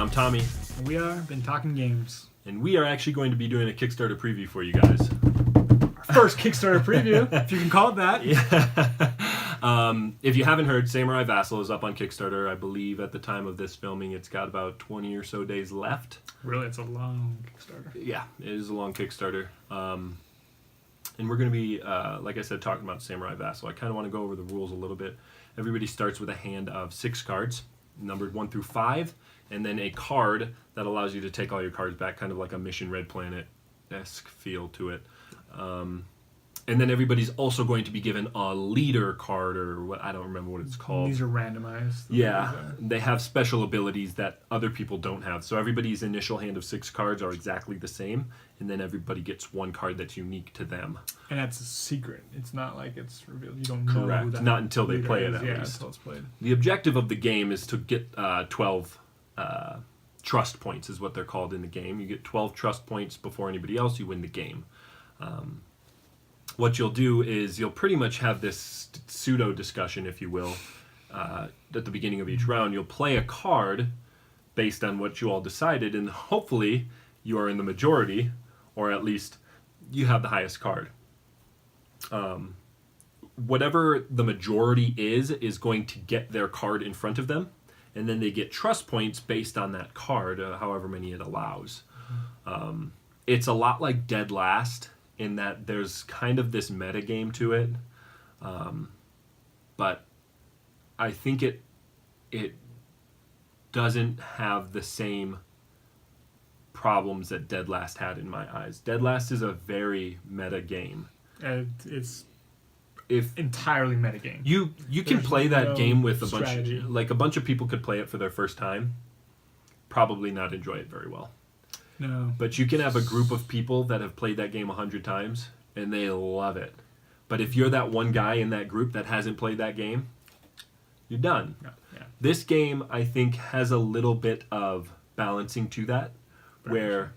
I'm Tommy. And we are Been Talking Games. And we are actually going to be doing a Kickstarter preview for you guys. Our first Kickstarter preview, if you can call it that. Yeah. If you haven't heard, Samurai Vassal is up on Kickstarter. I believe at the time of this filming, it's got about 20 or so days left. Really, it's a long Kickstarter. Yeah, it is a long Kickstarter. And we're going to be, like I said, talking about Samurai Vassal. I kind of want to go over the rules a little bit. Everybody starts with a hand of 6 cards, numbered 1 through 5, and then a card that allows you to take all your cards back, kind of like a Mission Red Planet-esque feel to it. And then everybody's also going to be given a leader card, or what, I don't remember what it's called. These are randomized. Yeah, they have special abilities that other people don't have. So everybody's initial hand of 6 cards are exactly the same, and then everybody gets 1 card that's unique to them. And that's a secret. It's not like it's revealed. You don't know Correct. who that Not until they play it, is. at least. Until it's played. The objective of the game is to get 12 trust points, is what they're called in the game. You get 12 trust points before anybody else, you win the game. What you'll do is you'll pretty much have this pseudo discussion, if you will, at the beginning of each round. You'll play a card based on what you all decided, and hopefully you are in the majority, or at least you have the highest card. Whatever the majority is going to get their card in front of them, and then they get trust points based on that card, however many it allows. It's a lot like Dead Last, in that there's kind of this meta game to it, but I think it doesn't have the same problems that Dead Last had in my eyes. Dead Last is a very meta game. It's entirely meta game. You can play that game with strategy. a bunch of people could play it for their first time, probably not enjoy it very well. No. But you can have a group of people that have played that game 100 times, and they love it. But if you're that one guy in that group that hasn't played that game, you're done. Yeah. This game, I think, has a little bit of balancing to that, where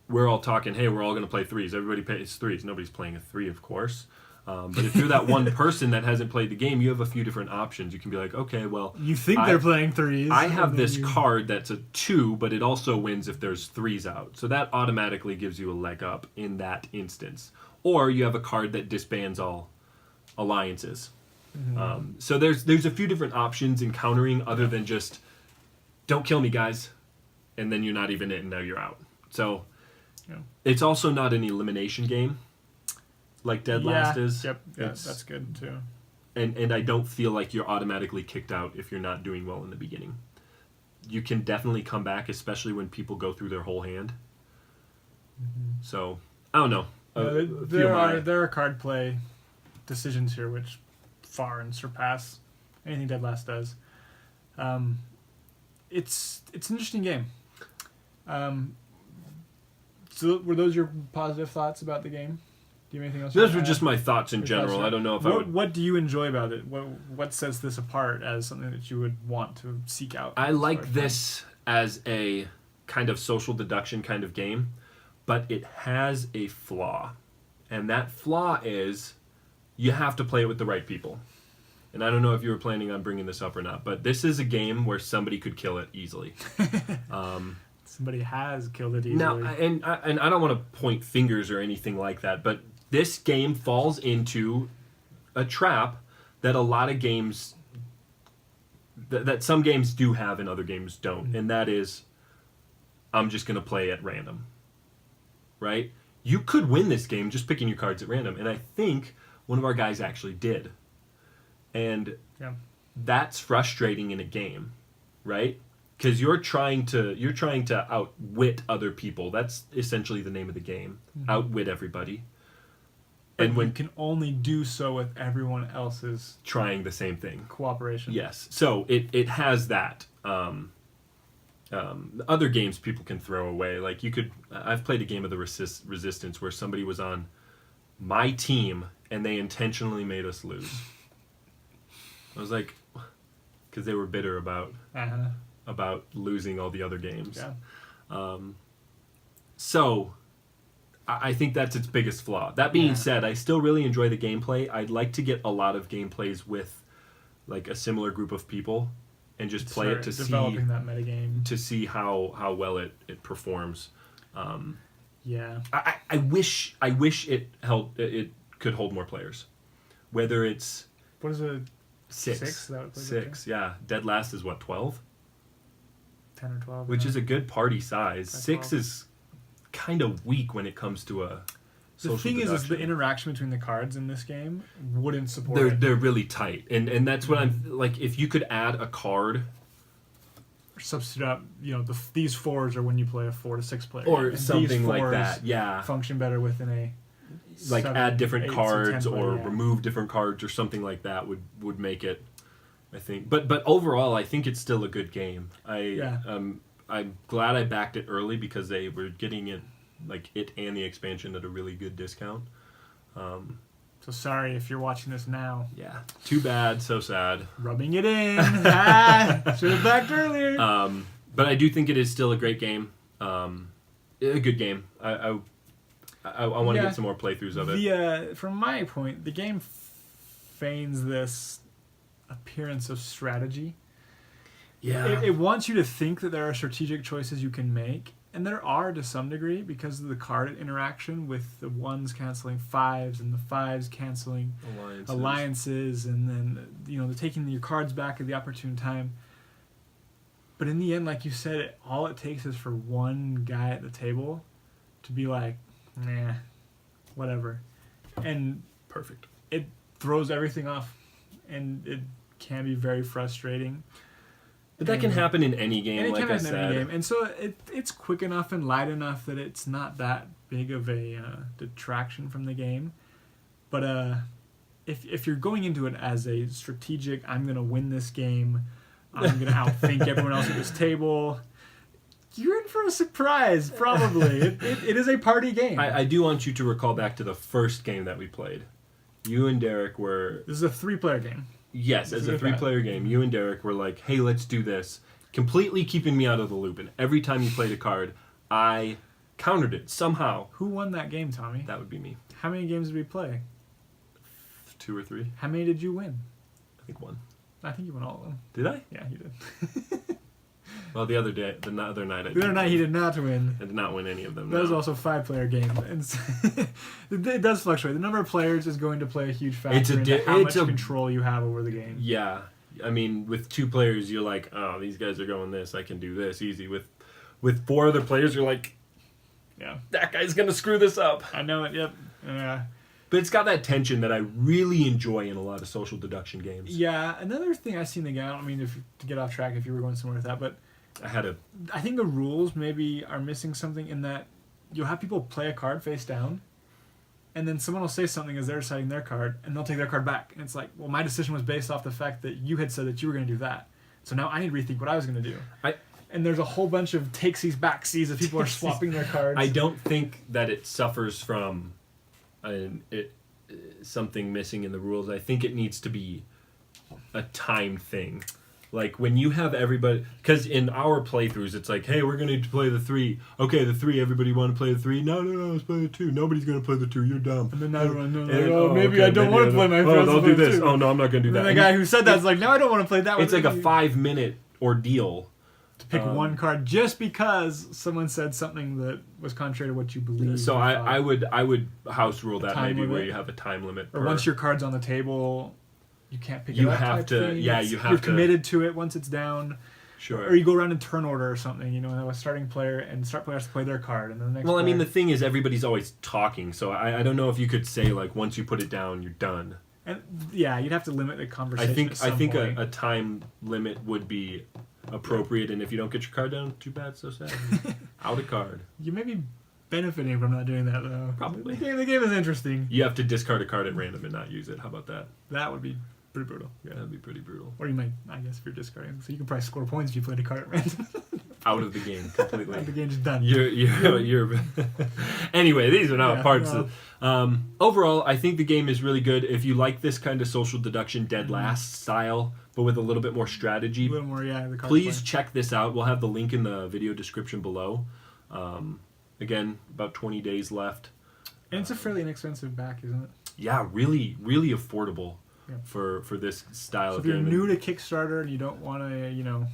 we're all talking, hey, we're all going to play 3s. Everybody plays 3s. Nobody's playing a 3, of course. But if you're that one person that hasn't played the game, you have a few different options. You can be like, okay, well... You think they're playing 3s. I have this card that's a 2, but it also wins if there's 3s out. So that automatically gives you a leg up in that instance. Or you have a card that disbands all alliances. Mm-hmm. So there's a few different options in countering other than just, don't kill me, guys, and then you're not even in, and now you're out. So it's also not an elimination game like Dead Last is. Yep. Yeah, that's good too. And I don't feel like you're automatically kicked out if you're not doing well in the beginning. You can definitely come back, especially when people go through their whole hand. Mm-hmm. So, I don't know. There are card play decisions here which far and surpass anything Dead Last does. It's an interesting game. So were those your positive thoughts about the game? Do you have anything else? Those were just my thoughts in general. I don't know if I would... What do you enjoy about it? What sets this apart as something that you would want to seek out? I like this as a kind of social deduction kind of game, but it has a flaw. And that flaw is you have to play it with the right people. And I don't know if you were planning on bringing this up or not, but this is a game where somebody could kill it easily. Somebody has killed it easily. Now, and I don't want to point fingers or anything like that, but this game falls into a trap that a lot of games, that some games do have and other games don't, and that is, I'm just going to play at random, right? You could win this game just picking your cards at random, and I think one of our guys actually did. And that's frustrating in a game, right? Because you're trying to outwit other people. That's essentially the name of the game. Mm-hmm. Outwit everybody. And when you can only do so with everyone else's trying the same thing. Cooperation. Yes. So it has that. Other games people can throw away. Like I've played a game of the Resistance where somebody was on my team and they intentionally made us lose. I was like, because they were bitter about losing all the other games. Yeah. So I think that's its biggest flaw. That being said, I still really enjoy the gameplay. I'd like to get a lot of gameplays with like a similar group of people and just play it to developing that metagame, to see how well it performs. Yeah, I wish it could hold more players. Whether it's what is it? Six. That would play Six, yeah. Dead Last is what, 12? 10 or 12. Which is a good party size. 12. 6 is kind of weak when it comes to a social The thing deduction. is the interaction between the cards in this game wouldn't support it. They're really tight. And that's what I'm... Like, if you could add a card... Or substitute out, these 4s are when you play a 4 to 6 player. Or and something like that, yeah. Function better within a... Like 7, add different 8, cards 10 player, or yeah. remove different cards or something like that would make it, I think. But overall, I think it's still a good game. I'm glad I backed it early because they were getting it, like it and the expansion at a really good discount. So sorry if you're watching this now. Yeah. Too bad. So sad. Rubbing it in. Should have backed earlier. But I do think it is still a great game. A good game. I want to get some more playthroughs of it. From my point, the game feigns this appearance of strategy. Yeah. It wants you to think that there are strategic choices you can make, and there are to some degree because of the card interaction with the 1s canceling 5s and the 5s canceling alliances, and then they're taking your cards back at the opportune time. But in the end, like you said, all it takes is for one guy at the table to be like, nah, whatever. And perfect. It throws everything off, and it can be very frustrating. But that can happen in any game, like I said. And so it's quick enough and light enough that it's not that big of a detraction from the game. But if you're going into it as a strategic, I'm going to win this game, I'm going to outthink everyone else at this table, you're in for a surprise, probably. It is a party game. I do want you to recall back to the first game that we played. You and Derek were... This is a 3-player game. Yes, as a 3-player game, you and Derek were like, hey, let's do this. Completely keeping me out of the loop. And every time you played a card, I countered it somehow. Who won that game, Tommy? That would be me. How many games did we play? 2 or 3. How many did you win? I think 1. I think you won all of them. Did I? Yeah, you did. Well, the other night, he did not win. I did not win any of them. That was also a 5-player game, and it does fluctuate. The number of players is going to play a huge factor into how much control you have over the game. Yeah, I mean, with 2 players, you're like, oh, these guys are going this. I can do this easy. With 4 other players, you're like, yeah, that guy's gonna screw this up. I know it. Yep. But it's got that tension that I really enjoy in a lot of social deduction games. Yeah. Another thing I see in the game. I don't mean to get off track if you were going somewhere with that, but. I think the rules maybe are missing something in that you'll have people play a card face down, and then someone will say something as they're deciding their card, and they'll take their card back. And it's like, well, my decision was based off the fact that you had said that you were going to do that. So now I need to rethink what I was going to do. And there's a whole bunch of takesies, backsies if people are swapping their cards. I don't think that it suffers from something missing in the rules. I think it needs to be a time thing. Like, when you have everybody... Because in our playthroughs, it's like, hey, we're going to play the 3. Okay, the 3, everybody want to play the 3? No, let's play the 2. Nobody's going to play the 2. You're dumb. And then maybe I don't want to play my friends. Oh, they'll do this. Oh, no, I'm not going to do that. And the guy who said that's like, no, I don't want to play that one. It's like a 5-minute ordeal. To pick one card just because someone said something that was contrary to what you believe. So I would house rule that maybe where you have a time limit. Or once your card's on the table... You can't pick it up. You have to, yeah, you have to. You're committed to it once it's down. Sure. Or you go around in turn order or something, and a starting player, and start player has to play their card, and then the next Well, I mean, the thing is, everybody's always talking, so I don't know if you could say, like, once you put it down, you're done. And yeah, you'd have to limit the conversation I think a time limit would be appropriate, and if you don't get your card down, too bad, so sad. Out a card. You may be benefiting from not doing that, though. Probably. The game is interesting. You have to discard a card at random and not use it. How about that? That would be pretty brutal. Yeah, that'd be pretty brutal. Or you might, I guess, if you're discarding. So you can probably score points if you played a card at random. Out of the game completely. The game's done. You're Anyway, these are not parts of... overall, I think the game is really good. If you like this kind of social deduction Dead Last style, but with a little bit more strategy, a little more, the card please play. check this out. We'll have the link in the video description below. Again, about 20 days left. And it's a fairly inexpensive back, isn't it? Yeah, really, really affordable. for this style So of if you're game. new to Kickstarter and you don't want to,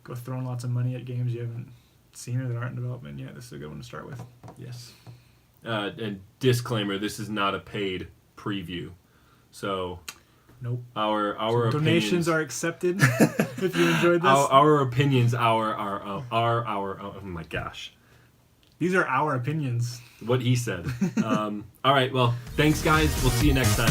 go throwing lots of money at games you haven't seen or that aren't in development yet, this is a good one to start with. Yes. And disclaimer: this is not a paid preview, so. Nope. Our donations opinions, are accepted if you enjoyed this. Our opinions, oh my gosh. These are our opinions. What he said. All right, well, thanks guys. We'll see you next time.